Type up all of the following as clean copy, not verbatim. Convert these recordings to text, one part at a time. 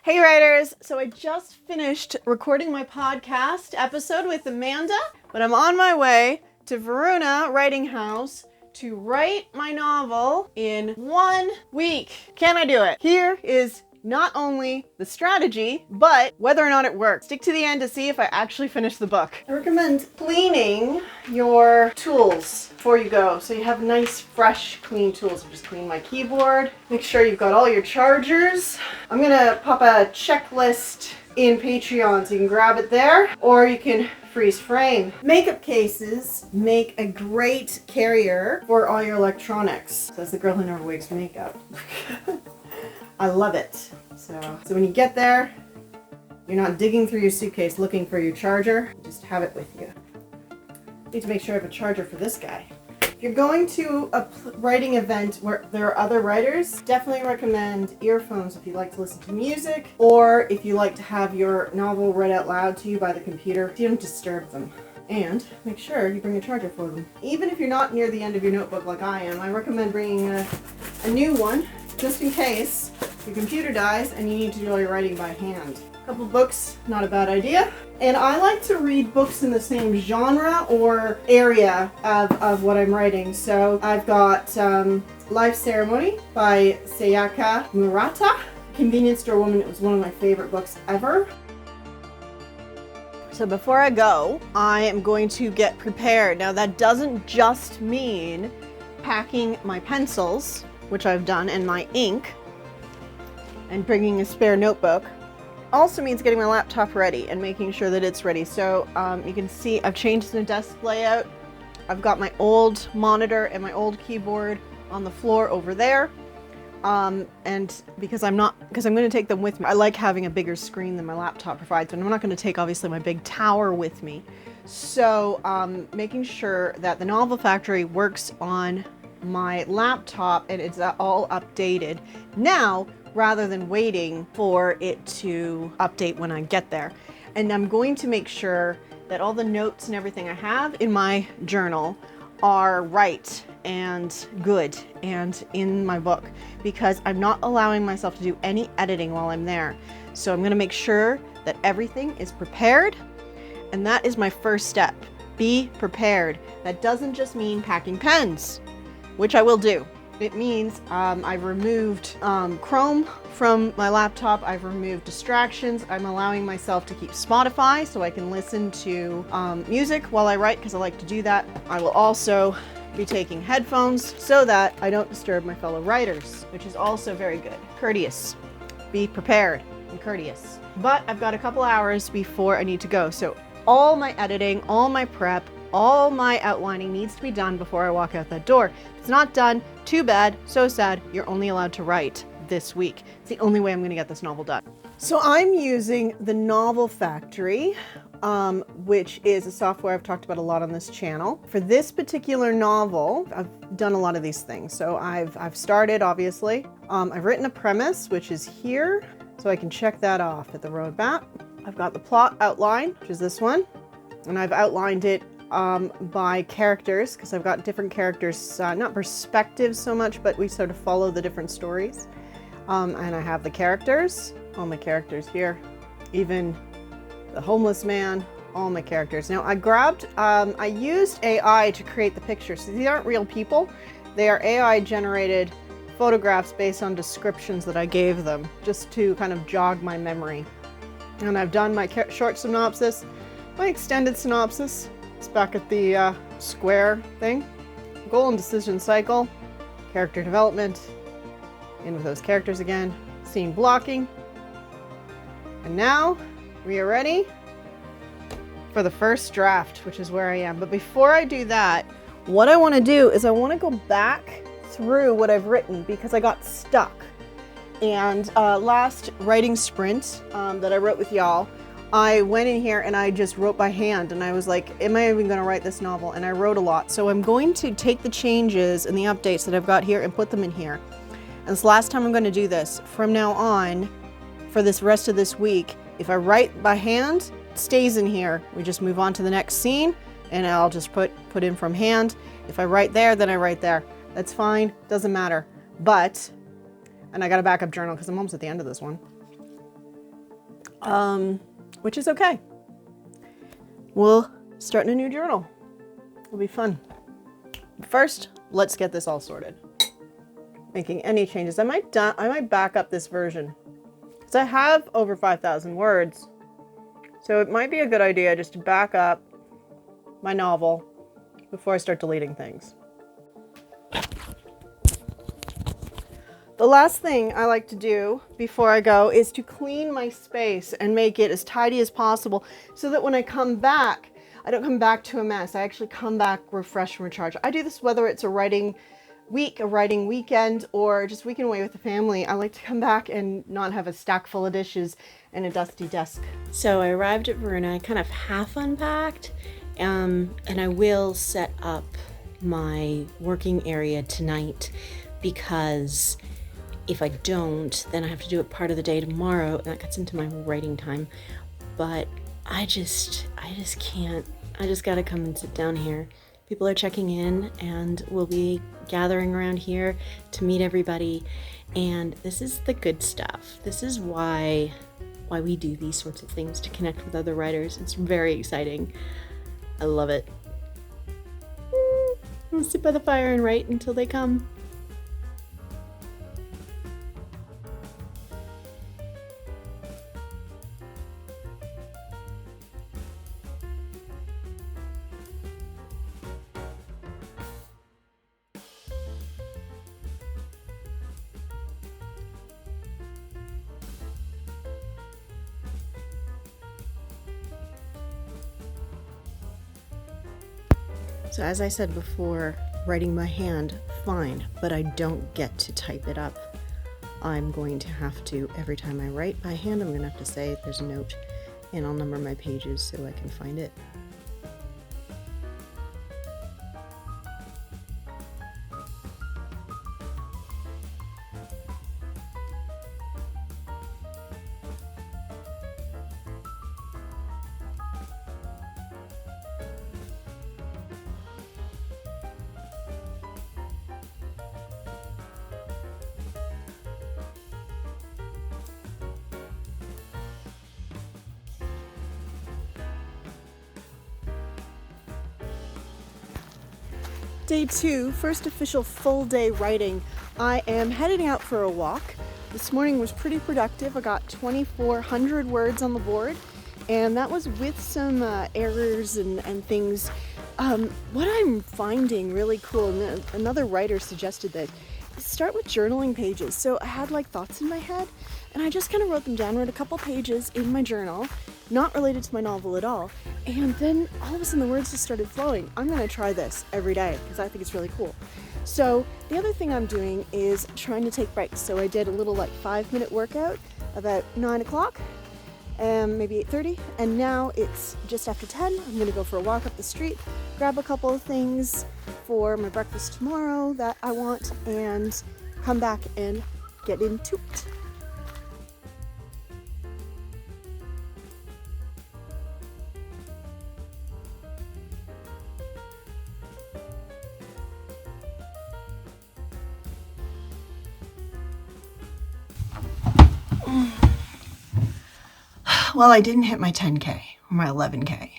Hey writers! So I just finished recording my podcast episode with Amanda, but I'm on my way to Varuna Writing House to write my novel in 1 week. Can I do it? Here is not only the strategy, but whether or not it works. Stick to the end to see if I actually finish the book. I recommend cleaning your tools before you go, so you have nice, fresh, clean tools. I just clean my keyboard. Make sure you've got all your chargers. I'm gonna pop a checklist in Patreon, so you can grab it there, or you can freeze frame. Makeup cases make a great carrier for all your electronics. Says the girl who never wigs makeup. I love it. So when you get there, you're not digging through your suitcase looking for your charger. You just have it with you. Need to make sure I have a charger for this guy. If you're going to a writing event where there are other writers, definitely recommend earphones if you like to listen to music, or if you like to have your novel read out loud to you by the computer. You don't disturb them. And make sure you bring a charger for them. Even if you're not near the end of your notebook like I am, I recommend bringing a new one, just in case your computer dies and you need to do all your writing by hand. A couple books, not a bad idea. And I like to read books in the same genre or area of what I'm writing. So I've got Life Ceremony by Sayaka Murata. Convenience Store Woman, it was one of my favorite books ever. So before I go, I am going to get prepared. Now that doesn't just mean packing my pencils, which I've done, and my ink, and bringing a spare notebook. Also means getting my laptop ready and making sure that it's ready. So you can see I've changed the desk layout. I've got my old monitor and my old keyboard on the floor over there. And because I'm going to take them with me. I like having a bigger screen than my laptop provides, and I'm not going to take obviously my big tower with me. So making sure that the Novel Factory works on my laptop and it's all updated now rather than waiting for it to update when I get there. And I'm going to make sure that all the notes and everything I have in my journal are right and good and in my book, because I'm not allowing myself to do any editing while I'm there. So I'm going to make sure that everything is prepared, and that is my first step. Be prepared. That doesn't just mean packing pens, which I will do. It means I've removed Chrome from my laptop. I've removed distractions. I'm allowing myself to keep Spotify so I can listen to music while I write, because I like to do that. I will also be taking headphones so that I don't disturb my fellow writers, which is also very good. Courteous. Be prepared and courteous. But I've got a couple hours before I need to go. So all my editing, all my prep, all my outlining needs to be done before I walk out that door. If it's not done, too bad, so sad, you're only allowed to write this week. It's the only way I'm going to get this novel done. So I'm using the Novel Factory, which is a software I've talked about a lot on this channel. For this particular novel, I've done a lot of these things. So I've started, obviously. I've written a premise, which is here, so I can check that off at the roadmap. I've got the plot outline, which is this one, and I've outlined it by characters, because I've got different characters, not perspectives so much, but we sort of follow the different stories. And I have the characters, all my characters here, even the homeless man, all my characters. Now I used AI to create the pictures. So these aren't real people. They are AI generated photographs based on descriptions that I gave them, just to kind of jog my memory. And I've done my short synopsis, my extended synopsis. It's back at the square thing. Goal and decision cycle, character development, in with those characters again, scene blocking. And now we are ready for the first draft, which is where I am. But before I do that, what I want to do is I want to go back through what I've written, because I got stuck. And last writing sprint that I wrote with y'all, I went in here and I just wrote by hand, and I was like, am I even going to write this novel? And I wrote a lot. So I'm going to take the changes and the updates that I've got here and put them in here. And it's the last time I'm going to do this. From now on, for this rest of this week, if I write by hand, it stays in here. We just move on to the next scene, and I'll just put in from hand. If I write there, then I write there. That's fine. Doesn't matter. But, and I got a backup journal because I'm almost at the end of this one. which is okay. We'll start in a new journal. It'll be fun. First, let's get this all sorted. Making any changes. I might back up this version because I have over 5,000 words. So it might be a good idea just to back up my novel before I start deleting things. The last thing I like to do before I go is to clean my space and make it as tidy as possible so that when I come back, I don't come back to a mess. I actually come back refreshed and recharged. I do this whether it's a writing week, a writing weekend, or just weekend away with the family. I like to come back and not have a stack full of dishes and a dusty desk. So I arrived at Varuna. I kind of half unpacked, and I will set up my working area tonight because if I don't, then I have to do it part of the day tomorrow, and that cuts into my writing time. But I just can't. I just gotta come and sit down here. People are checking in, and we'll be gathering around here to meet everybody. And this is the good stuff. This is why we do these sorts of things, to connect with other writers. It's very exciting. I love it. I'll sit by the fire and write until they come. So as I said before, writing by hand, fine, but I don't get to type it up. I'm going to have to, every time I write by hand, I'm going to have to say there's a note, and I'll number my pages so I can find it. Day 2, first official full day writing. I am heading out for a walk. This morning was pretty productive. I got 2,400 words on the board, and that was with some errors and things. What I'm finding really cool, and another writer suggested that, start with journaling pages. So I had like thoughts in my head, and I just kind of wrote them down, wrote a couple pages in my journal, not related to my novel at all, and then all of a sudden the words just started flowing. I'm going to try this every day because I think it's really cool. So the other thing I'm doing is trying to take breaks. So I did a little like 5-minute workout about 9 o'clock, maybe 8:30, and now it's just after 10. I'm going to go for a walk up the street, grab a couple of things for my breakfast tomorrow that I want, and come back and get into it. Well, I didn't hit my 10K or my 11K,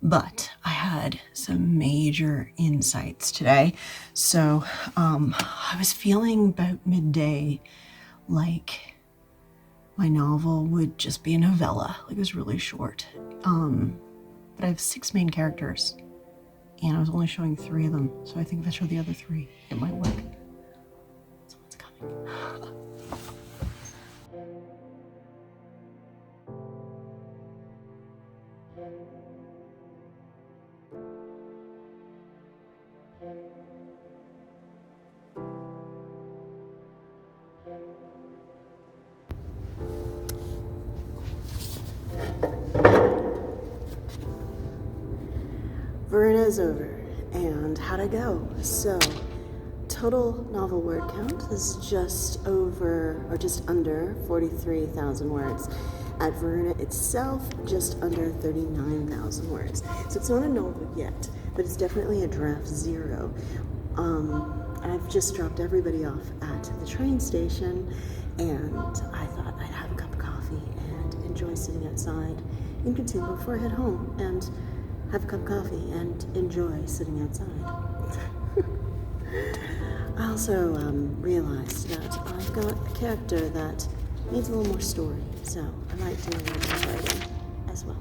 but I had some major insights today. So I was feeling about midday like my novel would just be a novella, like it was really short. But I have 6 main characters, and I was only showing 3 of them. So I think if I show the other 3, it might work. Someone's coming. Varuna is over, and how'd I go? So, total novel word count is just over, or just under 43,000 words. At Varuna itself, just under 39,000 words. So it's not a novel yet, but it's definitely a draft 0. I've just dropped everybody off at the train station, and I thought I'd have a cup of coffee and enjoy sitting outside in concealment before I head home and have a cup of coffee and enjoy sitting outside. I also realized that I've got a character that needs a little more story, so I might do a little more writing as well.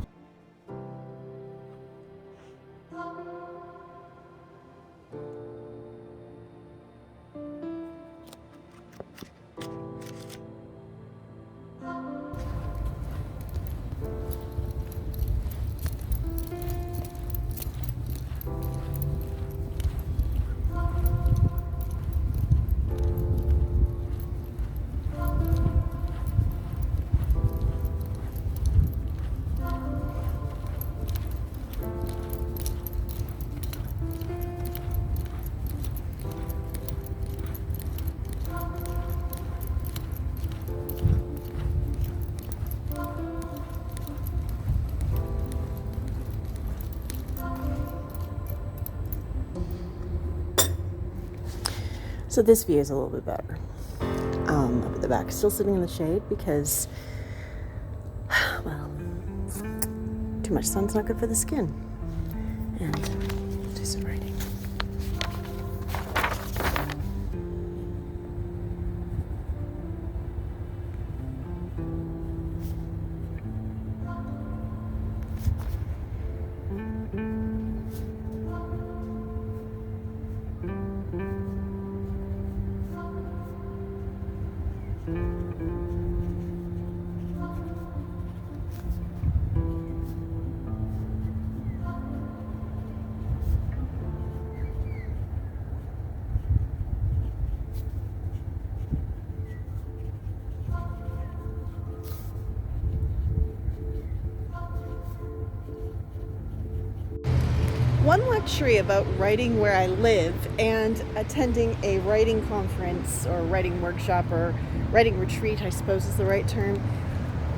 So this view is a little bit better. Up at the back, still sitting in the shade because, well, too much sun's not good for the skin. And do some writing. One luxury about writing where I live and attending a writing conference or writing workshop or writing retreat, I suppose is the right term,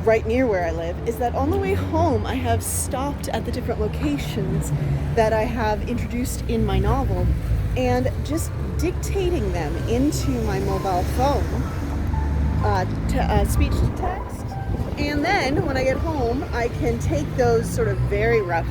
right near where I live, is that on the way home I have stopped at the different locations that I have introduced in my novel and just dictating them into my mobile phone, speech to text, and then when I get home I can take those sort of very rough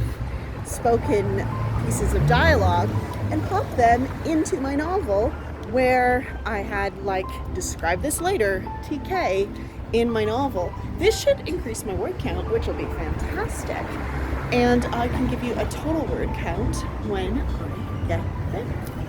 spoken pieces of dialogue and pop them into my novel where I had, like, describe this later, TK, in my novel. This should increase my word count, which will be fantastic. And I can give you a total word count when I get there.